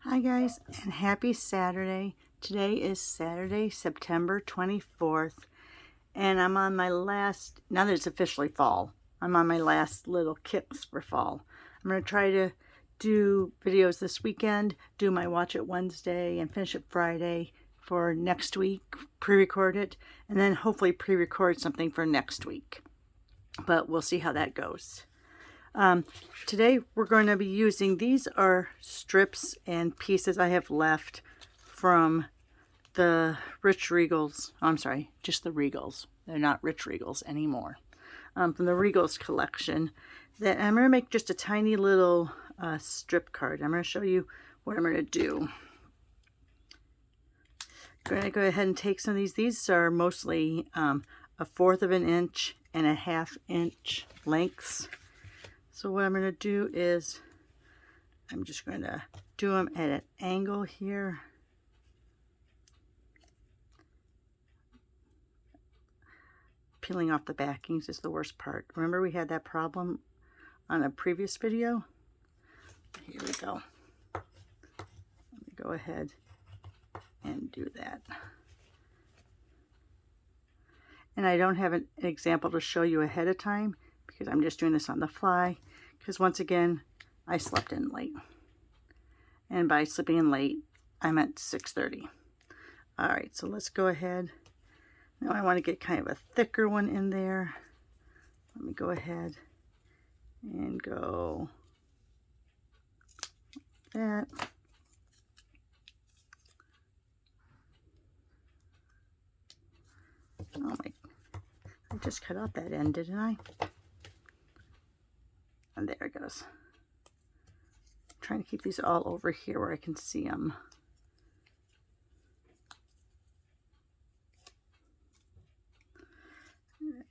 Hi guys, and happy Saturday. Today is Saturday, September 24th, and I'm on my last, now that it's officially fall, I'm on my last little kicks for fall. I'm going to try to do videos this weekend, do my Watch It Wednesday, and finish it Friday for next week, pre-record it, and then hopefully pre-record something for next week. But we'll see how that goes. Today we're going to be using, these are strips and pieces I have left from the Rich Regals. I'm sorry, just the Regals. They're not Rich Regals anymore. From the Regals collection. That I'm going to make just a tiny little strip card. I'm going to show you what I'm going to do. I'm going to go ahead and take some of these. These are mostly 1/4 of an inch and 1/2 inch lengths. So what I'm going to do is, I'm just going to do them at an angle here. Peeling off the backings is the worst part. Remember we had that problem on a previous video? Here we go. Let me go ahead and do that. And I don't have an example to show you ahead of time, because I'm just doing this on the fly, because once again I slept in late, and by sleeping in late I meant 6:30. Alright, so let's go ahead. Now I want to get kind of a thicker one in there. Let me go ahead and go like that. Oh my, I just cut out that end, didn't I? And there it goes. I'm trying to keep these all over here where I can see them.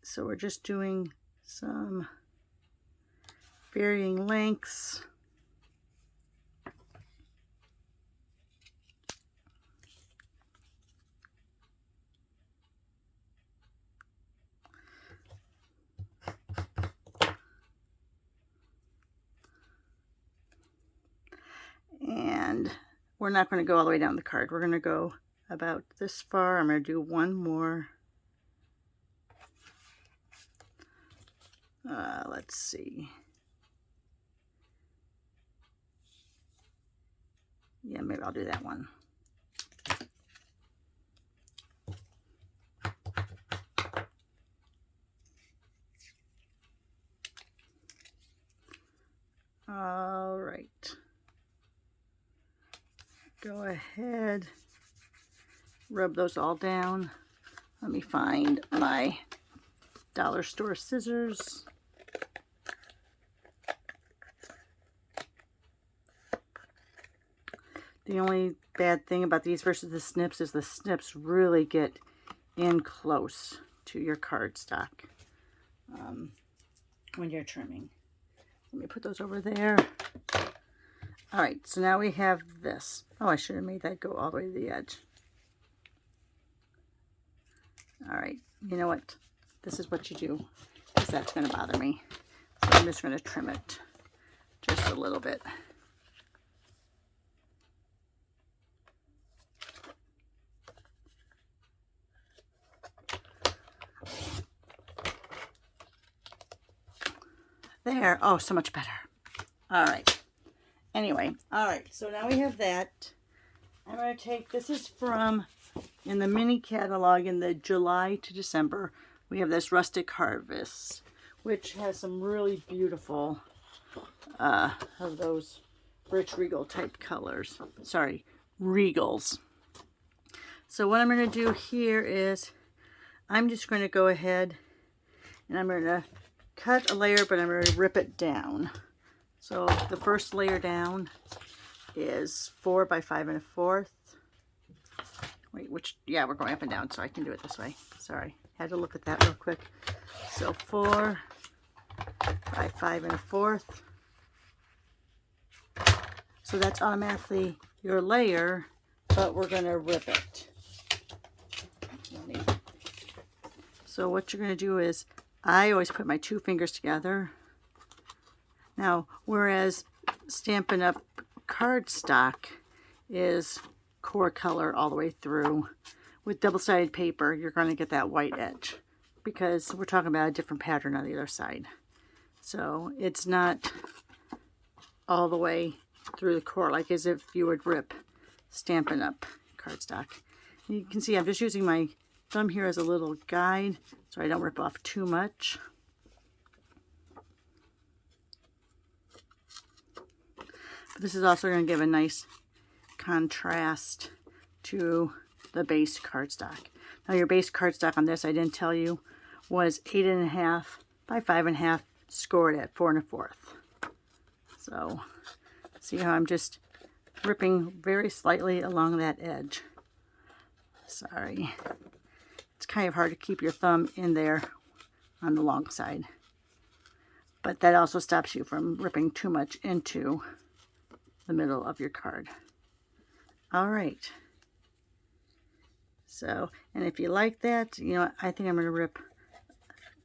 So we're just doing some varying lengths. And we're not going to go all the way down the card. We're going to go about this far. I'm going to do one more. Let's see. Yeah, maybe I'll do that one. All right. Go ahead, rub those all down. Let me find my dollar store scissors. The only bad thing about these versus the snips is the snips really get in close to your cardstock when you're trimming. Let me put those over there. All right, so now we have this. Oh, I should have made that go all the way to the edge. All right, you know what? This is what you do, because that's going to bother me. So I'm just going to trim it just a little bit. There. Oh, so much better. All right. Anyway, all right. So now we have that. I'm going to take, this is from, in the mini catalog in the July to December, we have this Rustic Harvest, which has some really beautiful of those rich regal type colors. Sorry, regals. So what I'm going to do here is, I'm just going to go ahead and I'm going to cut a layer, but I'm going to rip it down. So the first layer down is 4 by 5 1/4. Wait, which, yeah, we're going up and down, so I can do it this way. Sorry, had to look at that real quick. So 4 by 5 1/4. So that's automatically your layer, but we're going to rip it. So what you're going to do is, I always put my 2 fingers together. Now, whereas Stampin' Up! Cardstock, is core color all the way through. With double-sided paper, you're going to get that white edge because we're talking about a different pattern on the other side. So it's not all the way through the core like as if you would rip Stampin' Up! Cardstock. And you can see I'm just using my thumb here as a little guide so I don't rip off too much. But this is also going to give a nice contrast to the base cardstock. Now your base cardstock on this, I didn't tell you, was 8.5 by 5.5, scored at 4 1/4. So see how I'm just ripping very slightly along that edge. Sorry. It's kind of hard to keep your thumb in there on the long side. But that also stops you from ripping too much into the middle of your card. All right. So, and if you like that, you know, I think I'm going to rip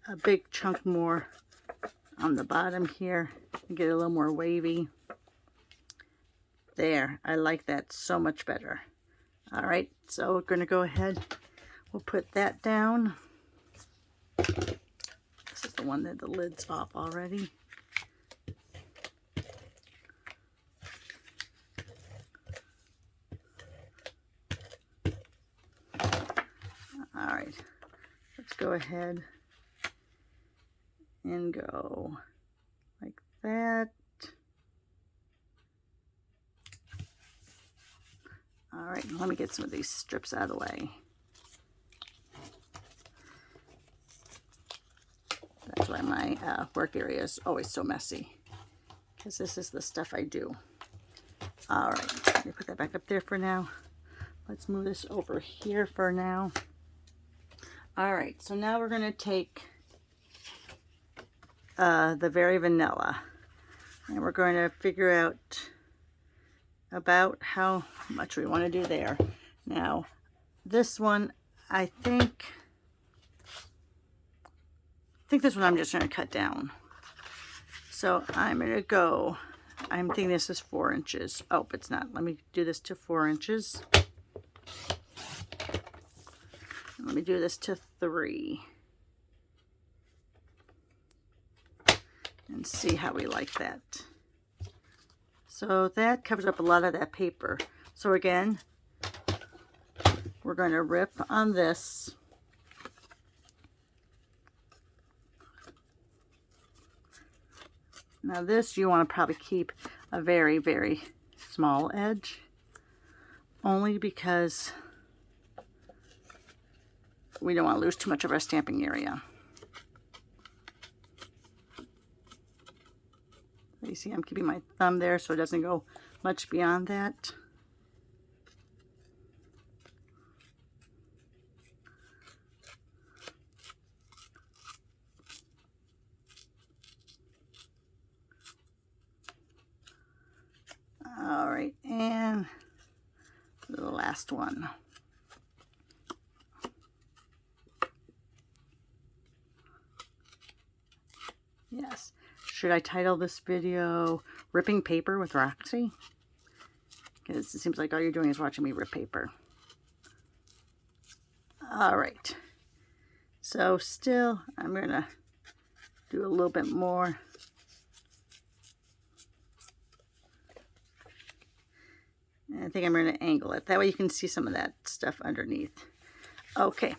a big chunk more on the bottom here and get a little more wavy. There, I like that so much better. All right, so we're going to go ahead. We'll put that down. This is the one that the lid's off already. All right, let's go ahead and go like that. All right, let me get some of these strips out of the way. That's why my work area is always so messy, because this is the stuff I do. All right, let me put that back up there for now. Let's move this over here for now. All right, so now we're going to take the Very Vanilla, and we're going to figure out about how much we want to do there. Now, this one, I think this one I'm just going to cut down. So I'm going to go, I'm thinking this is 4 inches. Oh, it's not. Let me do this to 4 inches. Let me do this to 3. And see how we like that. So that covers up a lot of that paper. So again, we're going to rip on this. Now this you want to probably keep a very, very small edge, only because we don't want to lose too much of our stamping area. You see I'm keeping my thumb there so it doesn't go much beyond that. All right, and the last one. Yes. Should I title this video Ripping Paper with Roxi? Because it seems like all you're doing is watching me rip paper. All right. So still, I'm going to do a little bit more. And I think I'm going to angle it. That way you can see some of that stuff underneath. Okay.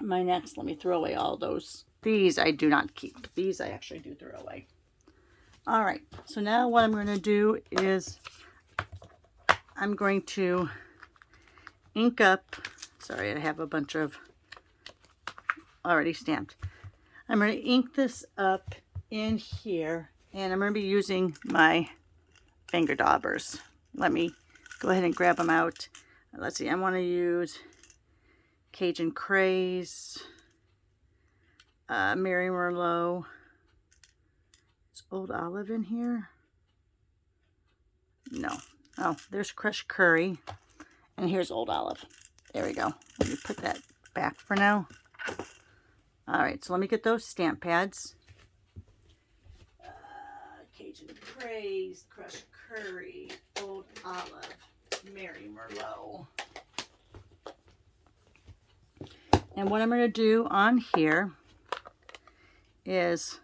My next, let me throw away all those. These I do not keep. These I actually do throw away. All right. So now what I'm going to do is I'm going to ink up. Sorry, I have a bunch of already stamped. I'm going to ink this up in here, and I'm going to be using my finger daubers. Let me go ahead and grab them out. Let's see, I want to use Cajun Craze, Mary Merlot. Is Old Olive in here? No. Oh, there's Crushed Curry. And here's Old Olive. There we go. Let me put that back for now. All right, so let me get those stamp pads. Cajun Craze, Crushed Curry, Old Olive. Mary Merlot. And what I'm going to do on here is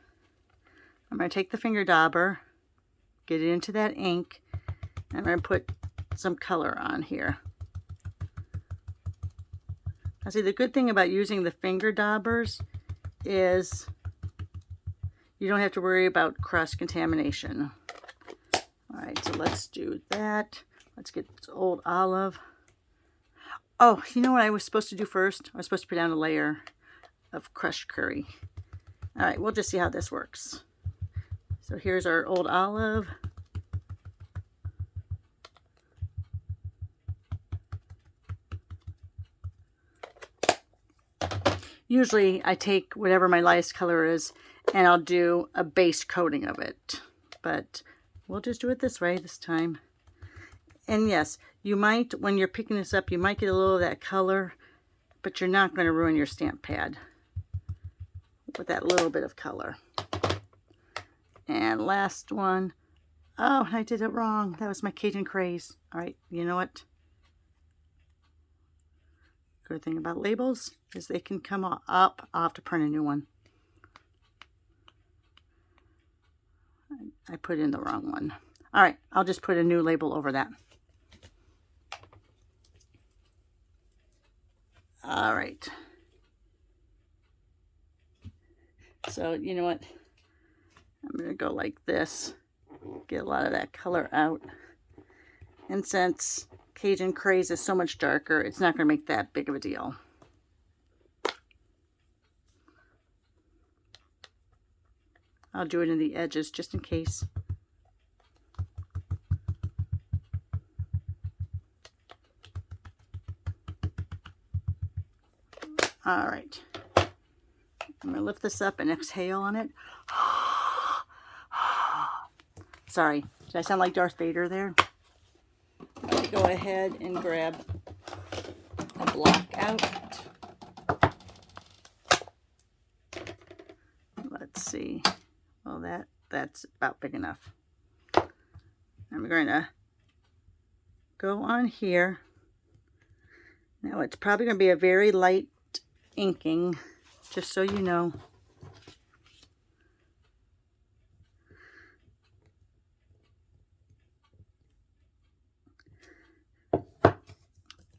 I'm going to take the finger dauber, get it into that ink, and I'm going to put some color on here. Now see, the good thing about using the finger daubers is you don't have to worry about cross-contamination. All right, so let's do that. Let's get this old olive. Oh, you know what I was supposed to do first? I was supposed to put down a layer of crushed curry. All right, we'll just see how this works. So here's our old olive. Usually I take whatever my lightest color is and I'll do a base coating of it. But we'll just do it this way this time. And yes, you might, when you're picking this up, you might get a little of that color, but you're not going to ruin your stamp pad with that little bit of color. And last one. Oh, I did it wrong. That was my Cajun craze. All right, you know what? Good thing about labels is they can come up. I'll have to print a new one. I put in the wrong one. All right, I'll just put a new label over that. All right. So, you know what? I'm going to go like this. Get a lot of that color out. And since Cajun Craze is so much darker, it's not going to make that big of a deal. I'll do it in the edges just in case. All right. I'm going to lift this up and exhale on it. Sorry, did I sound like Darth Vader there? Let me go ahead and grab a block out. Let's see. Well, that's about big enough. I'm going to go on here. Now it's probably going to be a very light inking, just so you know.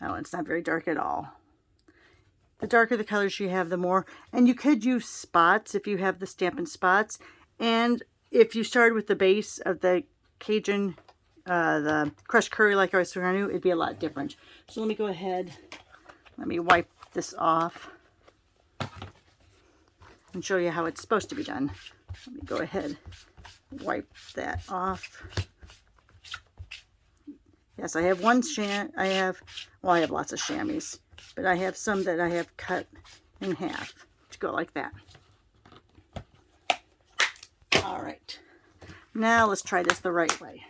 Oh, it's not very dark at all. The darker the colors you have, the more. And you could use spots if you have the Stampin' Spots. And if you started with the base of the Cajun, the crushed curry like I was going to do, it'd be a lot different. So let me go ahead. Let me wipe this off and show you how it's supposed to be done. Let me go ahead and wipe that off. Yes, I have one I have lots of chamois, but I have some that I have cut in half to go like that. All right, now let's try this the right way.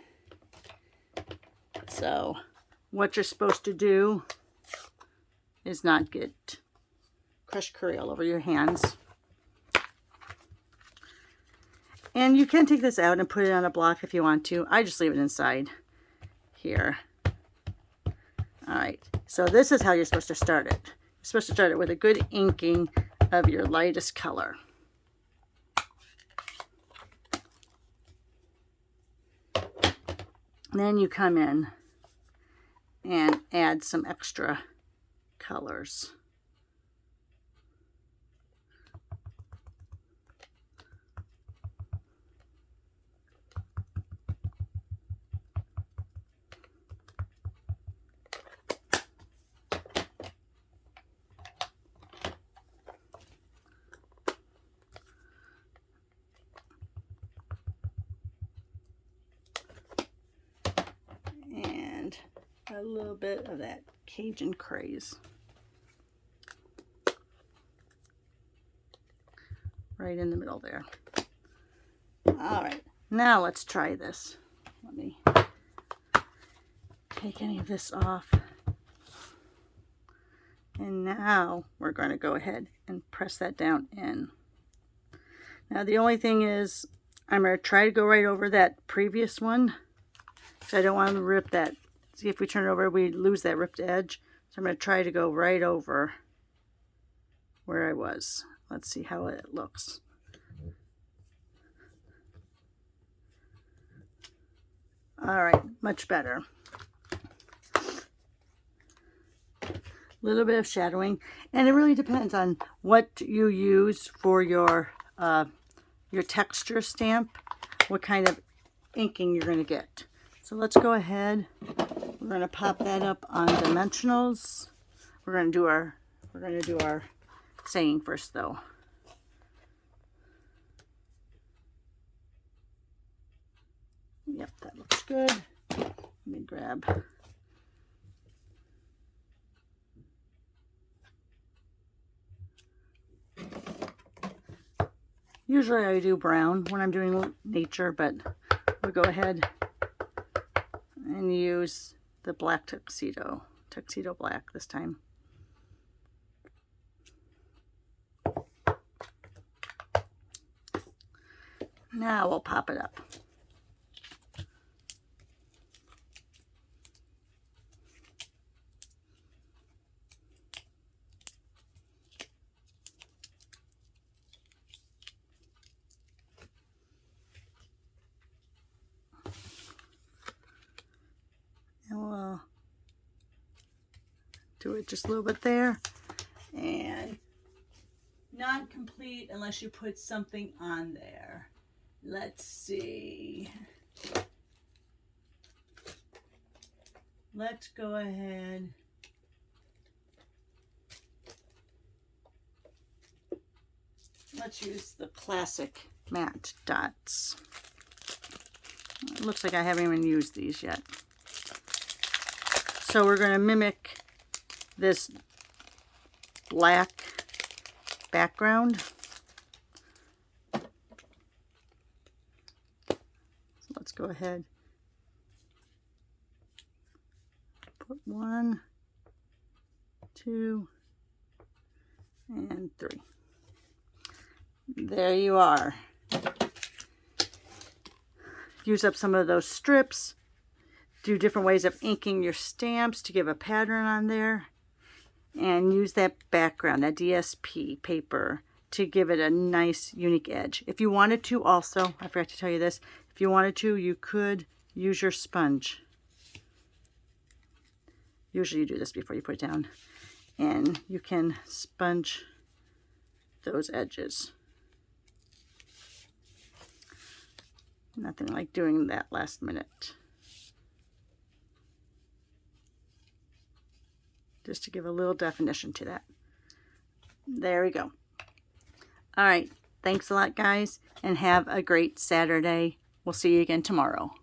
So what you're supposed to do is not get crushed curry all over your hands. And you can take this out and put it on a block if you want to. I just leave it inside here. All right, so this is how you're supposed to start it. You're supposed to start it with a good inking of your lightest color. Then you come in and add some extra colors. And a little bit of that Cajun Craze. Right in the middle there. All right, now let's try this. Let me take any of this off. And now we're going to go ahead and press that down in. Now the only thing is I'm going to try to go right over that previous one, because I don't want to rip that See, if we turn it over, we lose that ripped edge. So I'm going to try to go right over where I was. Let's see how it looks. All right, much better. A little bit of shadowing, and it really depends on what you use for your texture stamp, what kind of inking you're going to get. So let's go ahead. We're going to pop that up on dimensionals. We're going to do our saying first though. Yep, that looks good. Let me grab. Usually I do brown when I'm doing nature, but we'll go ahead and use the black tuxedo black this time. Now we'll pop it up. And we'll do it just a little bit there. And not complete unless you put something on there. Let's see. Let's go ahead. Let's use the classic matte dots. It looks like I haven't even used these yet. So we're going to mimic this black background. So let's go ahead. Put 1, 2, and 3. There you are. Use up some of those strips. Do different ways of inking your stamps to give a pattern on there. And use that background, that DSP paper, to give it a nice, unique edge. If you wanted to also, I forgot to tell you this, if you wanted to, you could use your sponge. Usually you do this before you put it down. And you can sponge those edges. Nothing like doing that last minute. Just to give a little definition to that. There we go. All right. Thanks a lot, guys, and have a great Saturday. We'll see you again tomorrow.